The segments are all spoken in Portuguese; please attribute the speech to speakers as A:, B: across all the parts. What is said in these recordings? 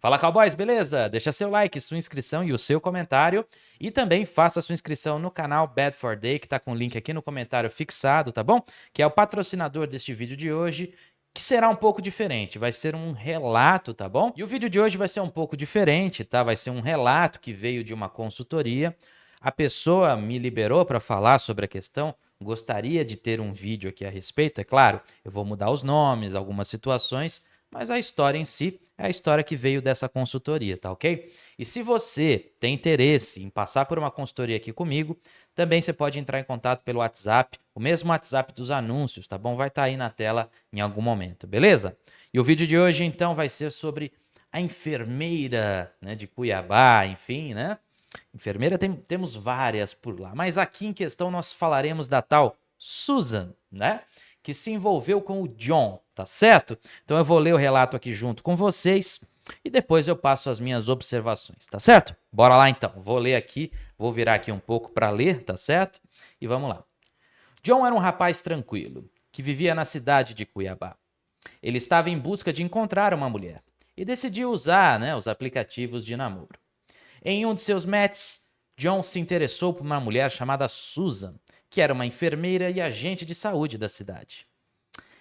A: Fala, cowboys, beleza? Deixa seu like, sua inscrição e o seu comentário. E também faça sua inscrição no canal Bad for Day, que tá com o link aqui no comentário fixado, tá bom? Que é o patrocinador deste vídeo de hoje, que será um pouco diferente. Vai ser um relato, tá bom? E o vídeo de hoje vai ser um pouco diferente, tá? Vai ser um relato que veio de uma consultoria. A pessoa me liberou para falar sobre a questão. Gostaria de ter um vídeo aqui a respeito, é claro. Eu vou mudar os nomes, algumas situações, mas a história em si é a história que veio dessa consultoria, tá ok? E se você tem interesse em passar por uma consultoria aqui comigo, também você pode entrar em contato pelo WhatsApp, o mesmo WhatsApp dos anúncios, tá bom? Vai estar aí na tela em algum momento, beleza? E o vídeo de hoje, então, vai ser sobre a enfermeira, né, de Cuiabá, enfim, né? Enfermeira temos várias por lá, mas aqui em questão nós falaremos da tal Susan, né? Que se envolveu com o John, tá certo? Então eu vou ler o relato aqui junto com vocês e depois eu passo as minhas observações, tá certo? Bora lá então, vou ler aqui, vou virar aqui um pouco para ler, tá certo? E vamos lá. John era um rapaz tranquilo, que vivia na cidade de Cuiabá. Ele estava em busca de encontrar uma mulher e decidiu usar, né, os aplicativos de namoro. Em um de seus matches, John se interessou por uma mulher chamada Susan, que era uma enfermeira e agente de saúde da cidade.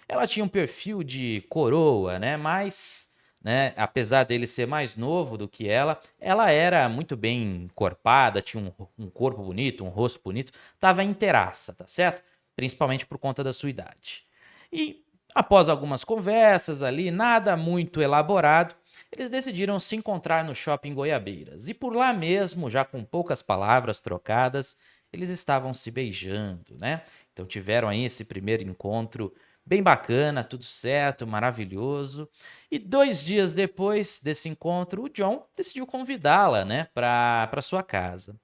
A: Ela tinha um perfil de coroa, né? Mas, né, apesar dele ser mais novo do que ela era muito bem encorpada, tinha um corpo bonito, um rosto bonito, estava inteiraça, tá certo? Principalmente por conta da sua idade. E após algumas conversas ali, nada muito elaborado, eles decidiram se encontrar no shopping Goiabeiras. E por lá mesmo, já com poucas palavras trocadas, eles estavam se beijando, né? Então tiveram aí esse primeiro encontro bem bacana, tudo certo, maravilhoso. E 2 dias depois desse encontro, o John decidiu convidá-la, né, para sua casa.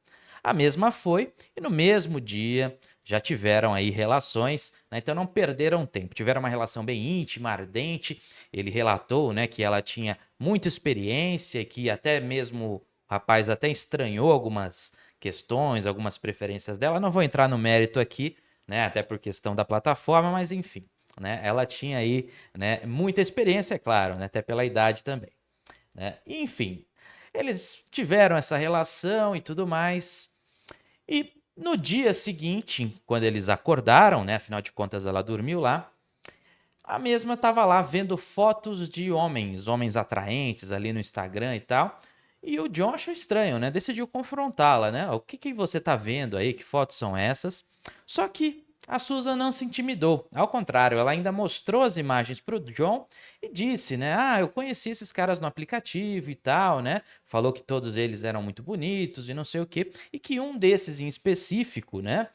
A: A mesma foi, e no mesmo dia já tiveram aí relações, né, então não perderam tempo. Tiveram uma relação bem íntima, ardente. Ele relatou, né, que ela tinha muita experiência, que até mesmo o rapaz até estranhou algumas questões, algumas preferências dela. Não vou entrar no mérito aqui, né, até por questão da plataforma, mas enfim, né, ela tinha aí, né, muita experiência, é claro, né, até pela idade também, né. Enfim, eles tiveram essa relação e tudo mais, e no dia seguinte, quando eles acordaram, né, afinal de contas ela dormiu lá, a mesma estava lá vendo fotos de homens, homens atraentes ali no Instagram e tal. E o John achou estranho, né? Decidiu confrontá-la, né? O que que você tá vendo aí? Que fotos são essas? Só que a Susan não se intimidou. Ao contrário, ela ainda mostrou as imagens pro John e disse, né? Ah, eu conheci esses caras no aplicativo e tal, né? Falou que todos eles eram muito bonitos e não sei o quê. E que um desses em específico, né?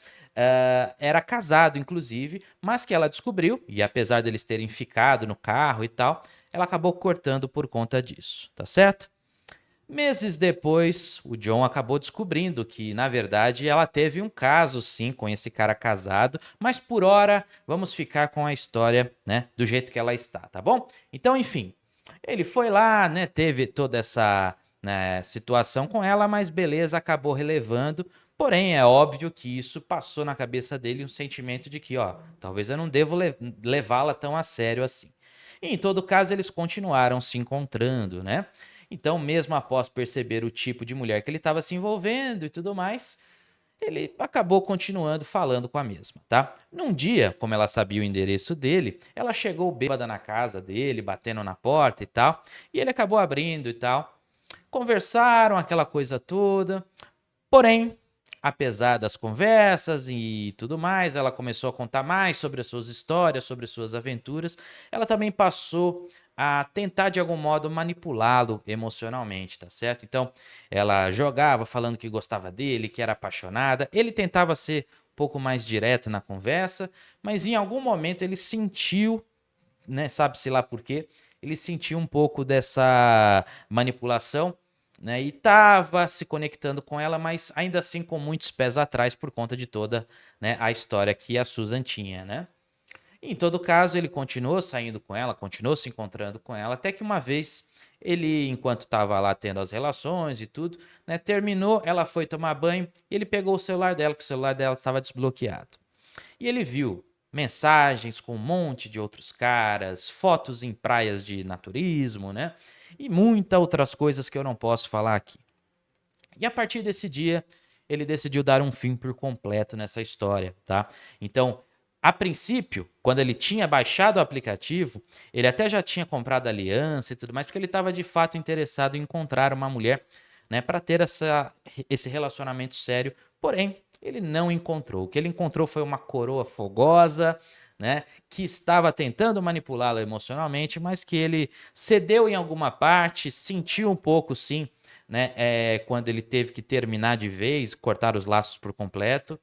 A: Era casado, inclusive, mas que ela descobriu, e apesar deles terem ficado no carro e tal, ela acabou cortando por conta disso, tá certo? Meses depois, o John acabou descobrindo que, na verdade, ela teve um caso sim com esse cara casado, mas por hora vamos ficar com a história, né, do jeito que ela está, tá bom? Então, enfim, ele foi lá, né, teve toda essa, né, situação com ela, mas beleza, acabou relevando. Porém, é óbvio que isso passou na cabeça dele um sentimento de que, ó, talvez eu não devo levá-la tão a sério assim. E, em todo caso, eles continuaram se encontrando, né? Então, mesmo após perceber o tipo de mulher que ele estava se envolvendo e tudo mais, ele acabou continuando falando com a mesma, tá? Num dia, como ela sabia o endereço dele, ela chegou bêbada na casa dele, batendo na porta e tal, e ele acabou abrindo e tal. Conversaram, aquela coisa toda. Porém, apesar das conversas e tudo mais, ela começou a contar mais sobre as suas histórias, sobre as suas aventuras. Ela também passou a tentar de algum modo manipulá-lo emocionalmente, tá certo? Então, ela jogava falando que gostava dele, que era apaixonada. Ele tentava ser um pouco mais direto na conversa, mas em algum momento ele sentiu, né, sabe-se lá por quê, ele sentiu um pouco dessa manipulação, né, e estava se conectando com ela, mas ainda assim com muitos pés atrás por conta de toda, né, a história que a Susan tinha, né. E em todo caso, ele continuou saindo com ela, continuou se encontrando com ela, até que uma vez ele, enquanto estava lá tendo as relações e tudo, né, terminou, ela foi tomar banho, e ele pegou o celular dela, que o celular dela estava desbloqueado. E ele viu mensagens com um monte de outros caras, fotos em praias de naturismo, né? E muitas outras coisas que eu não posso falar aqui. E a partir desse dia, ele decidiu dar um fim por completo nessa história, tá? Então, a princípio, quando ele tinha baixado o aplicativo, ele até já tinha comprado aliança e tudo mais, porque ele estava de fato interessado em encontrar uma mulher, né, para ter esse relacionamento sério. Porém, ele não encontrou. O que ele encontrou foi uma coroa fogosa, né, que estava tentando manipulá-lo emocionalmente, mas que ele cedeu em alguma parte, sentiu um pouco, sim, né, quando ele teve que terminar de vez, cortar os laços por completo,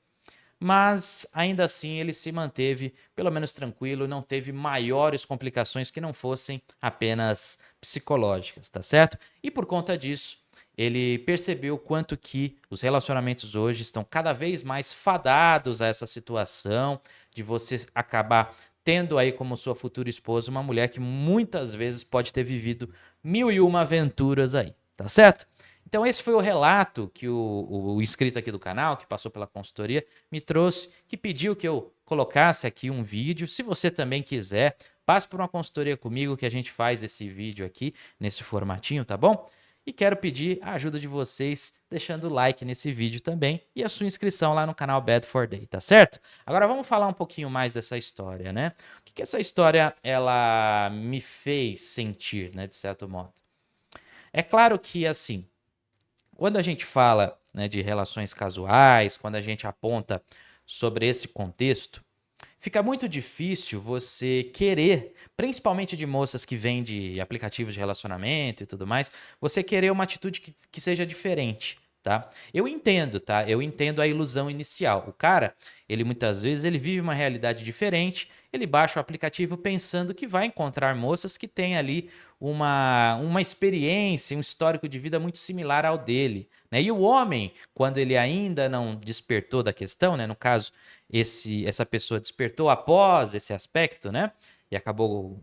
A: mas ainda assim ele se manteve pelo menos tranquilo, não teve maiores complicações que não fossem apenas psicológicas, tá certo? E por conta disso, ele percebeu quanto que os relacionamentos hoje estão cada vez mais fadados a essa situação de você acabar tendo aí como sua futura esposa uma mulher que muitas vezes pode ter vivido mil e uma aventuras aí, tá certo? Então esse foi o relato que o inscrito aqui do canal, que passou pela consultoria, me trouxe, que pediu que eu colocasse aqui um vídeo. Se você também quiser, passe por uma consultoria comigo que a gente faz esse vídeo aqui, nesse formatinho, tá bom? E quero pedir a ajuda de vocês deixando o like nesse vídeo também e a sua inscrição lá no canal Bad for Day, tá certo? Agora vamos falar um pouquinho mais dessa história, né? O que essa história ela me fez sentir, né, de certo modo? É claro que assim, quando a gente fala, né, de relações casuais, quando a gente aponta sobre esse contexto, fica muito difícil você querer, principalmente de moças que vêm de aplicativos de relacionamento e tudo mais, você querer uma atitude que seja diferente, tá? Eu entendo, tá? Eu entendo a ilusão inicial. O cara, ele muitas vezes ele vive uma realidade diferente, ele baixa o aplicativo pensando que vai encontrar moças que têm ali uma experiência, um histórico de vida muito similar ao dele, né? E o homem, quando ele ainda não despertou da questão, né? No caso, essa pessoa despertou após esse aspecto, né? E acabou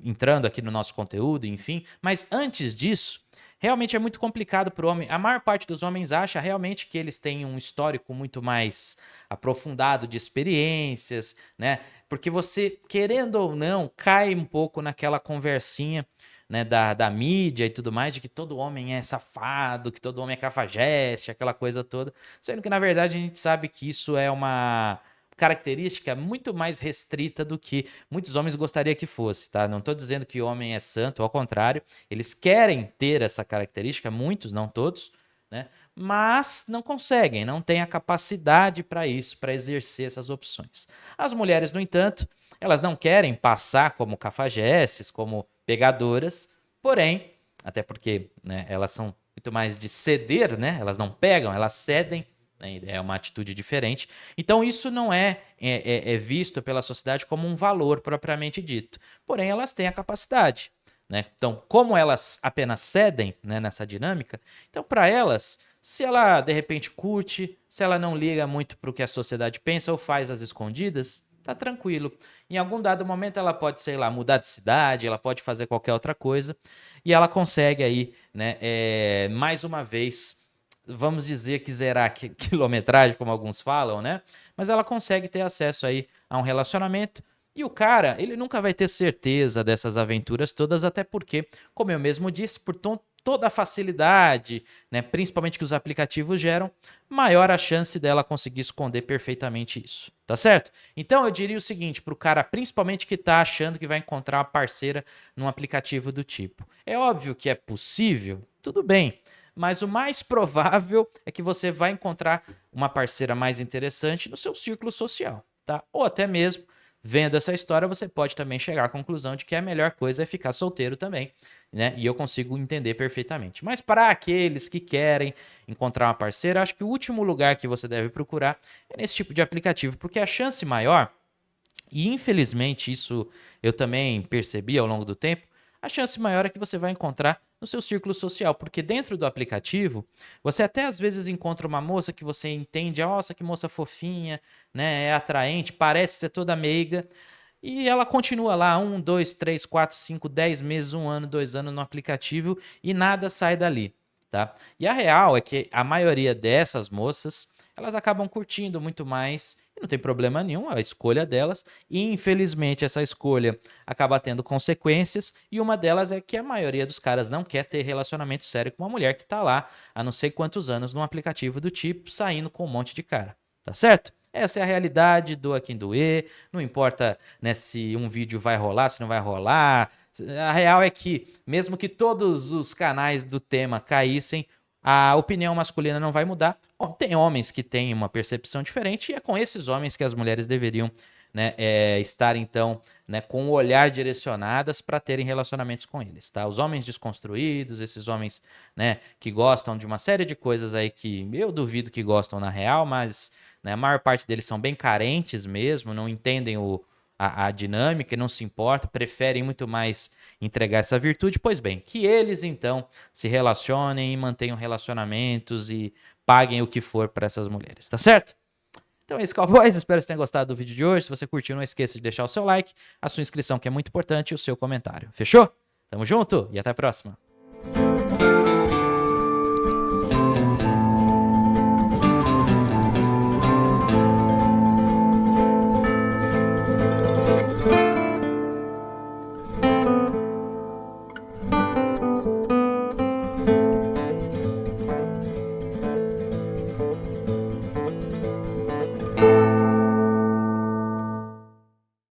A: entrando aqui no nosso conteúdo, enfim. Mas antes disso, realmente é muito complicado para o homem. A maior parte dos homens acha realmente que eles têm um histórico muito mais aprofundado de experiências, né? Porque você, querendo ou não, cai um pouco naquela conversinha, né, da mídia e tudo mais, de que todo homem é safado, que todo homem é cafajeste, aquela coisa toda. Sendo que, na verdade, a gente sabe que isso é uma característica muito mais restrita do que muitos homens gostariam que fosse, tá? Não estou dizendo que o homem é santo, ao contrário, eles querem ter essa característica, muitos, não todos, né? Mas não conseguem, não têm a capacidade para isso, para exercer essas opções. As mulheres, no entanto, elas não querem passar como cafajestes, como pegadoras, porém, até porque, né, elas são muito mais de ceder, né? Elas não pegam, elas cedem, né? É uma atitude diferente. Então, isso não é visto pela sociedade como um valor propriamente dito. Porém, elas têm a capacidade, né? Então, como elas apenas cedem, né, nessa dinâmica, então, para elas, se ela de repente curte, se ela não liga muito para o que a sociedade pensa ou faz às escondidas, tá tranquilo. Em algum dado momento ela pode, sei lá, mudar de cidade, ela pode fazer qualquer outra coisa e ela consegue aí, né, mais uma vez, vamos dizer que zerar quilometragem, como alguns falam, né? Mas ela consegue ter acesso aí a um relacionamento e o cara, ele nunca vai ter certeza dessas aventuras todas, até porque, como eu mesmo disse, toda a facilidade, né, principalmente que os aplicativos geram, maior a chance dela conseguir esconder perfeitamente isso, tá certo? Então eu diria o seguinte para o cara, principalmente que está achando que vai encontrar uma parceira num aplicativo do tipo. É óbvio que é possível, tudo bem, mas o mais provável é que você vai encontrar uma parceira mais interessante no seu círculo social, tá? Ou até mesmo, vendo essa história, você pode também chegar à conclusão de que a melhor coisa é ficar solteiro também, né? E eu consigo entender perfeitamente. Mas para aqueles que querem encontrar uma parceira, acho que o último lugar que você deve procurar é nesse tipo de aplicativo, porque a chance maior, e infelizmente isso eu também percebi ao longo do tempo, a chance maior é que você vai encontrar no seu círculo social, porque dentro do aplicativo, você até às vezes encontra uma moça que você entende, nossa, que moça fofinha, né, é atraente, parece ser toda meiga, e ela continua lá 1, 2, 3, 4, 5, 10 meses, 1 ano, 2 anos no aplicativo e nada sai dali, tá? E a real é que a maioria dessas moças, elas acabam curtindo muito mais e não tem problema nenhum, é a escolha delas. E infelizmente essa escolha acaba tendo consequências e uma delas é que a maioria dos caras não quer ter relacionamento sério com uma mulher que tá lá há não sei quantos anos num aplicativo do tipo, saindo com um monte de cara, tá certo? Essa é a realidade, doa quem doer, não importa, né, se um vídeo vai rolar, se não vai rolar. A real é que, mesmo que todos os canais do tema caíssem, a opinião masculina não vai mudar. Bom, tem homens que têm uma percepção diferente e é com esses homens que as mulheres deveriam, né, estar então, né, com o olhar direcionadas para terem relacionamentos com eles, tá? Os homens desconstruídos, esses homens, né, que gostam de uma série de coisas aí que eu duvido que gostam na real, mas, né, a maior parte deles são bem carentes mesmo, não entendem a dinâmica e não se importa, preferem muito mais entregar essa virtude. Pois bem, que eles então se relacionem e mantenham relacionamentos e paguem o que for para essas mulheres, tá certo? Então é isso, cowboys. Espero que vocês tenham gostado do vídeo de hoje. Se você curtiu, não esqueça de deixar o seu like, a sua inscrição, que é muito importante, e o seu comentário. Fechou? Tamo junto e até a próxima.